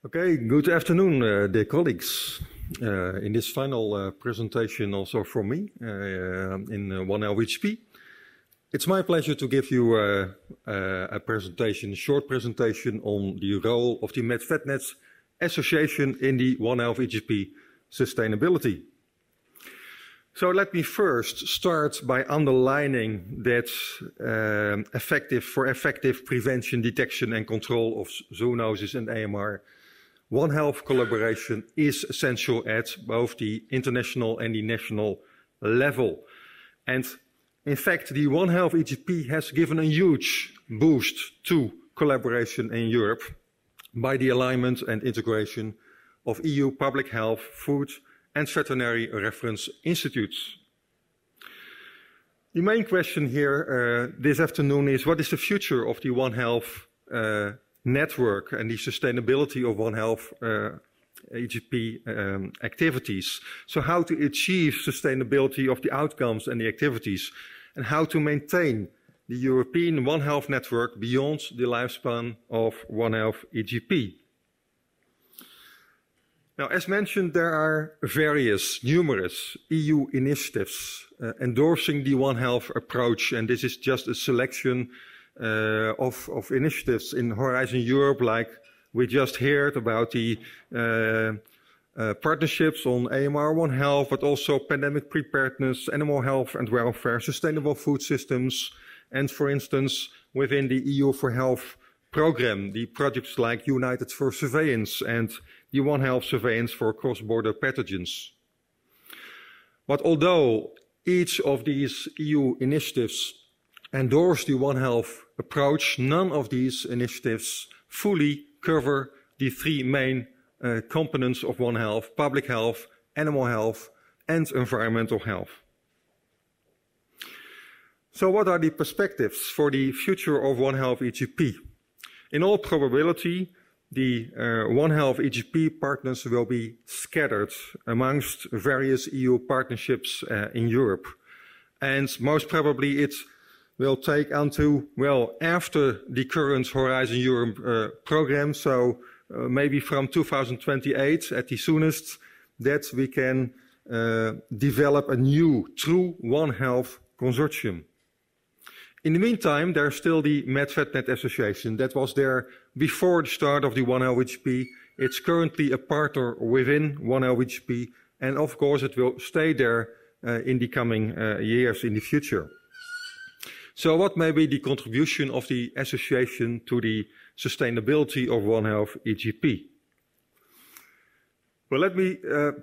Okay, good afternoon, dear colleagues. In this final presentation also from me in One Health HGP, it's my pleasure to give you a presentation, short presentation on the role of the MedVetNet Association in the One Health HGP sustainability. So let me first start by underlining that effective prevention, detection and control of zoonosis and AMR, One Health collaboration is essential at both the international and the national level. And in fact, the One Health EGP has given a huge boost to collaboration in Europe by the alignment and integration of EU public health, food and veterinary reference institutes. The main question here this afternoon is, what is the future of the One Health network and the sustainability of One Health EGP activities? So how to achieve sustainability of the outcomes and the activities, and how to maintain the European One Health network beyond the lifespan of One Health EGP. Now, as mentioned, there are numerous EU initiatives endorsing the One Health approach, and this is just a selection of initiatives in Horizon Europe, like we just heard about the partnerships on AMR One Health, but also pandemic preparedness, animal health and welfare, sustainable food systems, and for instance, within the EU for Health program, the projects like United for Surveillance and the One Health surveillance for cross-border pathogens. But although each of these EU initiatives endorse the One Health approach, none of these initiatives fully cover the three main components of One Health: public health, animal health, and environmental health. So what are the perspectives for the future of One Health EGP? In all probability, the One Health EGP partners will be scattered amongst various EU partnerships in Europe. And most probably it will take until, well, after the current Horizon Europe program, so maybe from 2028 at the soonest, that we can develop a new true One Health consortium. In the meantime, there's still the MedVetNet Association that was there before the start of the One Health HGP. It's currently a partner within One Health HGP, and of course it will stay there in the coming years in the future. So what may be the contribution of the association to the sustainability of One Health EGP? Well, let me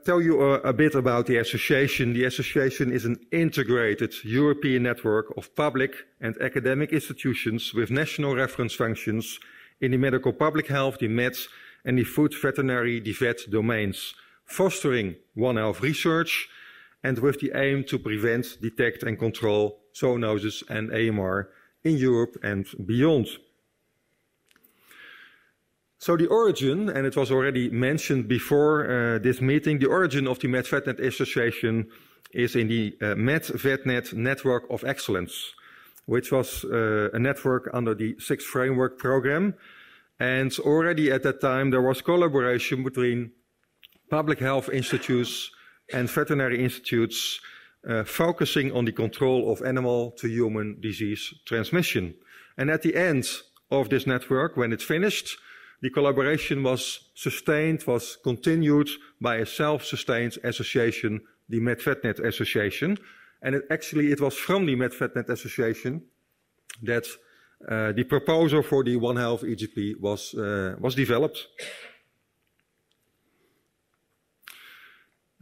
tell you a bit about the association. The association is an integrated European network of public and academic institutions with national reference functions in the medical public health, the med, and the food veterinary, the vet domains, fostering One Health research and with the aim to prevent, detect and control zoonosis and AMR in Europe and beyond. So the origin, and it was already mentioned before this meeting, the origin of the MedVetNet Association is in the MedVetNet Network of Excellence, which was a network under the 6th Framework Program. And already at that time there was collaboration between public health institutes and veterinary institutes focusing on the control of animal to human disease transmission. And at the end of this network, when it finished, the collaboration was sustained, was continued by a self-sustained association, the MedVetNet Association. And it was from the MedVetNet Association that the proposal for the One Health EGP was developed.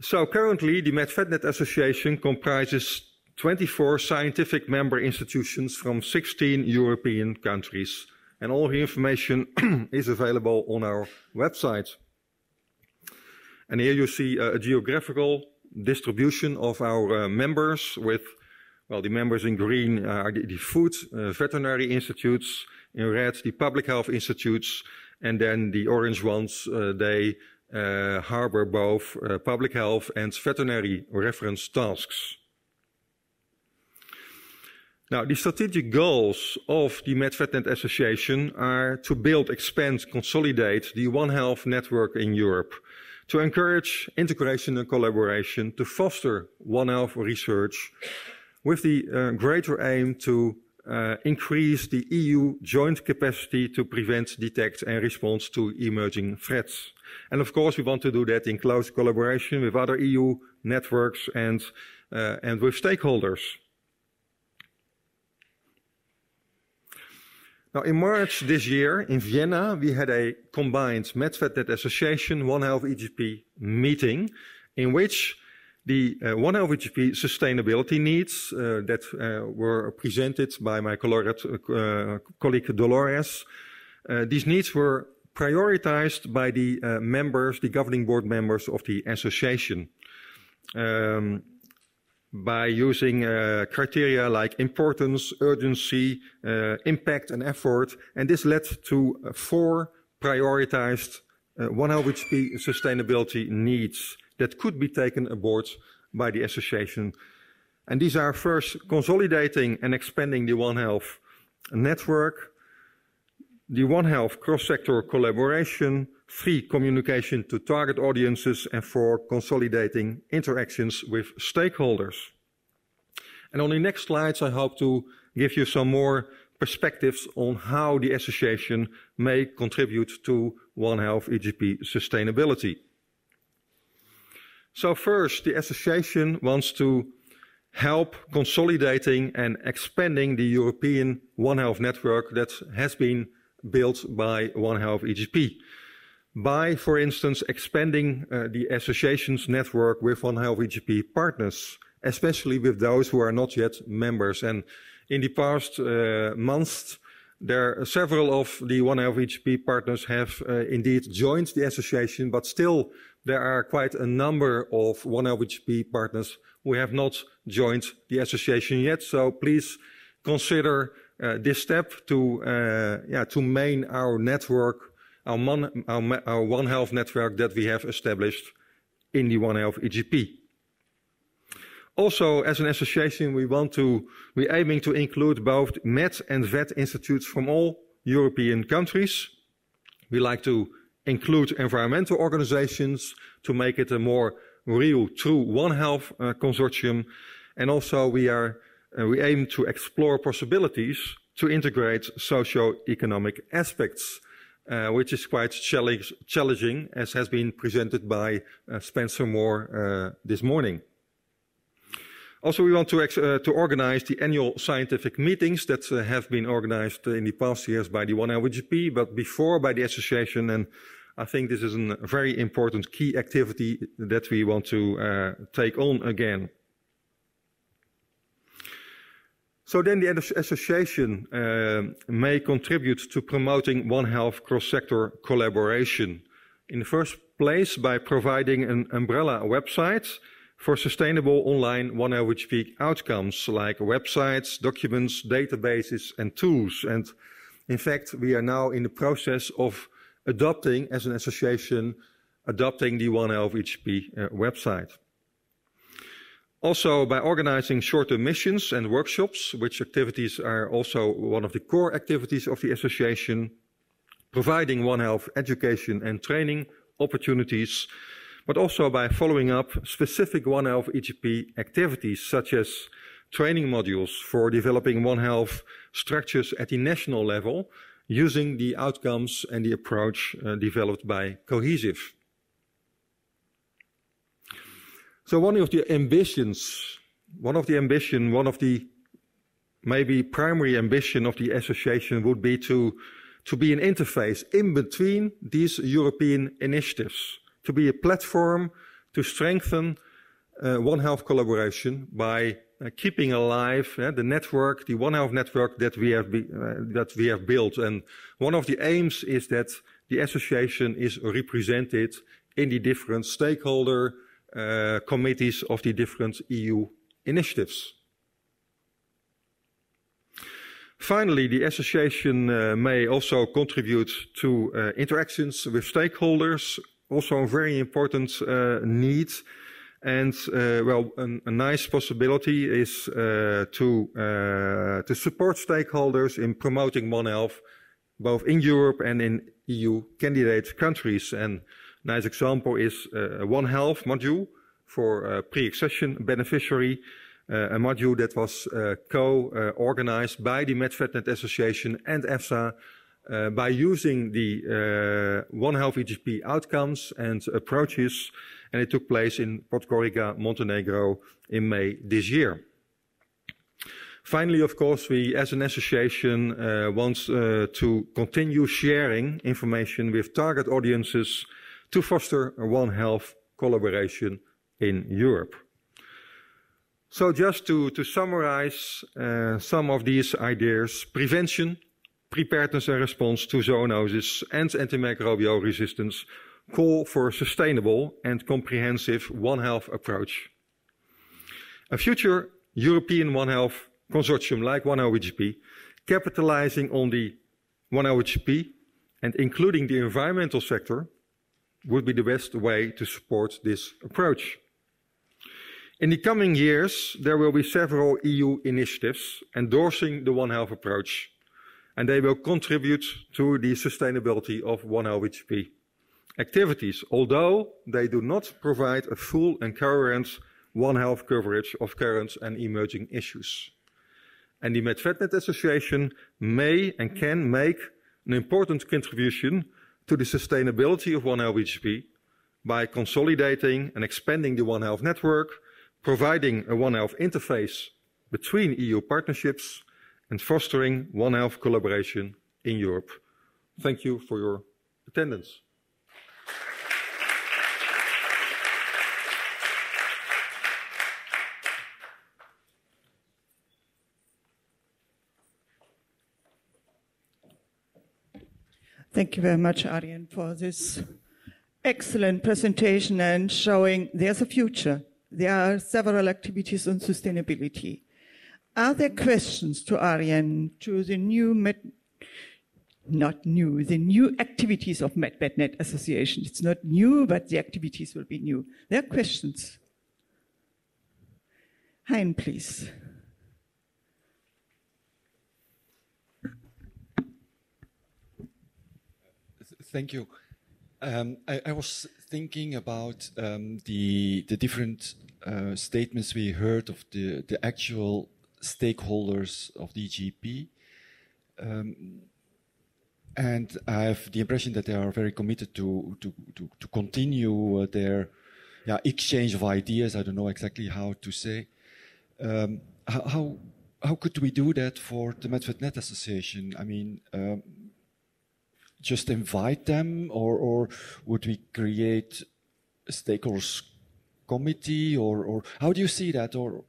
So currently, the MedVetNet Association comprises 24 scientific member institutions from 16 European countries. And all the information is available on our website. And here you see a geographical distribution of our members with, well, the members in green are the food veterinary institutes, in red the public health institutes, and then the orange ones, they harbor both public health and veterinary reference tasks. Now, the strategic goals of the MedVetNet Association are to build, expand, consolidate the One Health network in Europe, to encourage integration and collaboration, to foster One Health research, with the greater aim to increase the EU joint capacity to prevent, detect and respond to emerging threats. And of course, we want to do that in close collaboration with other EU networks and with stakeholders. Now, in March this year in Vienna, we had a combined MedVetNet Association One Health EGP meeting in which the One Health EGP sustainability needs that were presented by my colleague Dolores, these needs were prioritized by the members, the governing board members of the association, by using criteria like importance, urgency, impact and effort. And this led to 4 prioritized One Health EGP sustainability needs that could be taken aboard by the association. And these are first, consolidating and expanding the One Health network, the One Health cross-sector collaboration, 3, communication to target audiences, and 4, consolidating interactions with stakeholders. And on the next slides, I hope to give you some more perspectives on how the association may contribute to One Health EGP sustainability. So first, the association wants to help consolidating and expanding the European One Health network that has been built by One Health EGP. By, for instance, expanding the association's network with One Health EGP partners, especially with those who are not yet members. And in the past months, several of the One Health EGP partners have indeed joined the association, but still there are quite a number of One Health EGP partners who have not joined the association yet. So please consider this step to main our network, our One Health network that we have established in the One Health EGP. Also, as an association, we're aiming to include both med and vet institutes from all European countries. We like to include environmental organizations to make it a more real, true One Health consortium. And also we aim to explore possibilities to integrate socio-economic aspects, which is quite challenging, as has been presented by Spencer Moore this morning. Also, we want to organize the annual scientific meetings that have been organized in the past years by the One Health EGP, but before by the association. And I think this is a very important key activity that we want to take on again. So then the association may contribute to promoting One Health cross-sector collaboration. In the first place, by providing an umbrella website for sustainable online One Health EGP outcomes, like websites, documents, databases and tools. And in fact, we are now in the process of adopting, as an association, the One Health EGP website. Also, by organizing short-term missions and workshops, which activities are also one of the core activities of the association, providing One Health education and training opportunities, but also by following up specific One Health EGP activities, such as training modules for developing One Health structures at the national level, using the outcomes and the approach developed by Cohesive. So one of the maybe primary ambition of the association would be to be an interface in between these European initiatives, to be a platform to strengthen One Health collaboration by keeping alive the network, the One Health network that we have built. And one of the aims is that the association is represented in the different stakeholder committees of the different EU initiatives. Finally, the association may also contribute to interactions with stakeholders, also a very important need. And well, a nice possibility is to support stakeholders in promoting One Health, both in Europe and in EU candidate countries. And a nice example is a One Health module for pre-accession beneficiary, a module that was co-organized by the MedVetNet Association and EFSA by using the One Health EGP outcomes and approaches, and it took place in Podgorica, Montenegro in May this year. Finally, of course, we as an association want to continue sharing information with target audiences to foster a One Health collaboration in Europe. So just to summarize some of these ideas: prevention, preparedness and response to zoonosis and antimicrobial resistance call for a sustainable and comprehensive One Health approach. A future European One Health consortium like One Health EGP, capitalizing on the One Health EGP and including the environmental sector, would be the best way to support this approach. In the coming years, there will be several EU initiatives endorsing the One Health approach, and they will contribute to the sustainability of One Health EGP activities, although they do not provide a full and coherent One Health coverage of current and emerging issues. And the MedVetNet Association may and can make an important contribution to the sustainability of One Health EGP by consolidating and expanding the One Health network, providing a One Health interface between EU partnerships, and fostering One Health collaboration in Europe. Thank you for your attendance. Thank you very much, Arjen, for this excellent presentation and showing there's a future. There are several activities on sustainability. Are there questions to Arjen, to the new the new activities of MedVetNet Association? It's not new, but the activities will be new. There are questions. Hein, please. Thank you. I was thinking about the different statements we heard of the actual stakeholders of the EGP. And I have the impression that they are very committed to continue their exchange of ideas. I don't know exactly how to say. How could we do that for the MedVetNet Association? I mean, just invite them, or would we create a stakeholders committee, or how do you see that? Or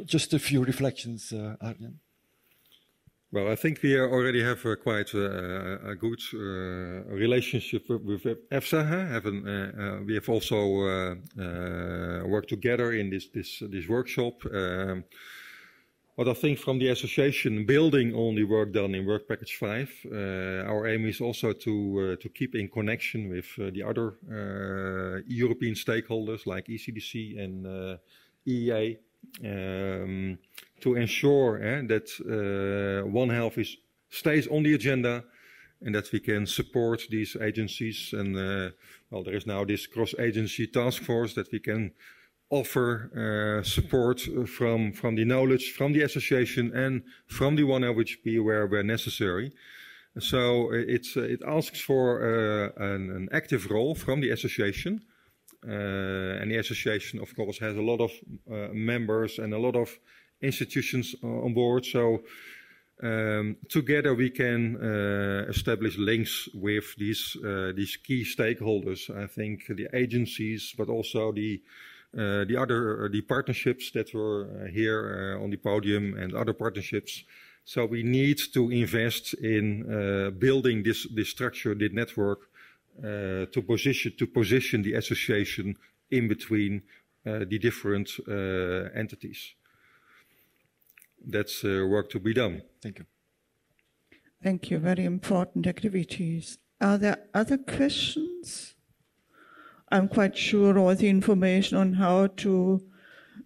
just a few reflections, Arjen. Well, I think we already have quite a good relationship with EFSA. We have also worked together in this workshop. But I think from the association, building on the work done in Work Package 5, our aim is also to keep in connection with the other European stakeholders like ECDC and EEA, to ensure that One Health stays on the agenda and that we can support these agencies. And well, there is now this cross-agency task force that we can offer support from the knowledge from the association and from the One Health EGP where necessary. So it asks for an active role from the association. And the association, of course, has a lot of members and a lot of institutions on board. So together we can establish links with these key stakeholders. I think the agencies, but also the partnerships that were here on the podium and other partnerships. So we need to invest in building this structure, this network, to position the association in between the different entities. That's work to be done. Thank you. Thank you. Very important activities. Are there other questions? I'm quite sure all the information on how to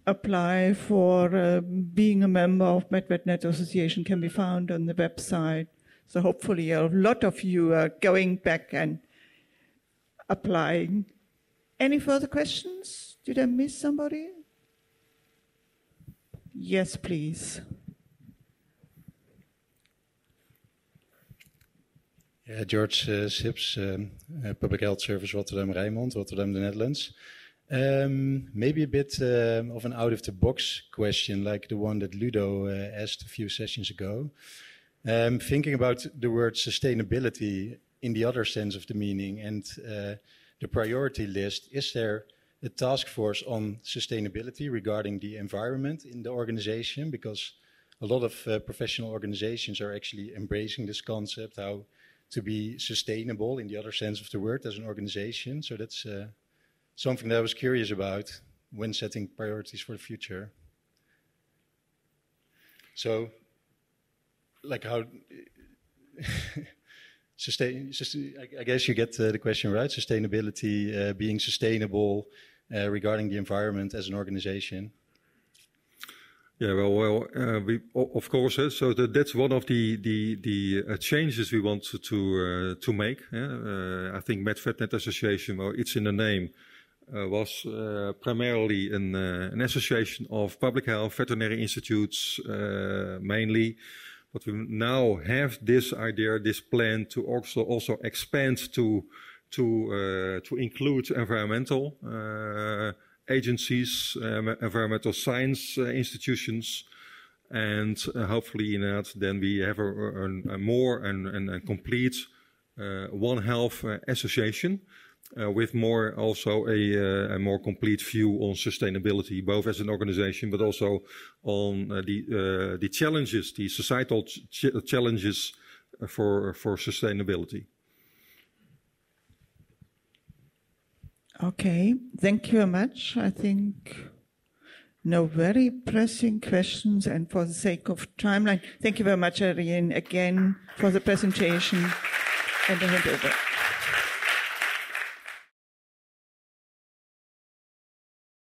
apply for being a member of MedvedNet Association can be found on the website. So hopefully a lot of you are going back and applying. Any further questions? Did I miss somebody? Yes, please. Yeah, George Sips, Public Health Service Rotterdam Rijnmond, Rotterdam, the Netherlands. Maybe a bit of an out-of-the-box question, like the one that Ludo asked a few sessions ago. Thinking about the word sustainability in the other sense of the meaning and the priority list, is there a task force on sustainability regarding the environment in the organization? Because a lot of professional organizations are actually embracing this concept, how to be sustainable in the other sense of the word as an organization. So that's something that I was curious about when setting priorities for the future. So, like how... I guess you get the question right, sustainability, being sustainable regarding the environment as an organization. Yeah, well, we of course. So that's one of the changes we want to make. I think MedvedNet Association, well, it's in the name, was primarily an association of public health veterinary institutes mainly. But we now have this idea, this plan to also expand to include environmental agencies, environmental science institutions, and hopefully in that then we have a more and complete One Health association with more also a more complete view on sustainability, both as an organization but also on the challenges, the societal challenges for sustainability. Okay, thank you very much. I think no very pressing questions, and for the sake of timeline, thank you very much, Arjen, again for the presentation, and I hand over.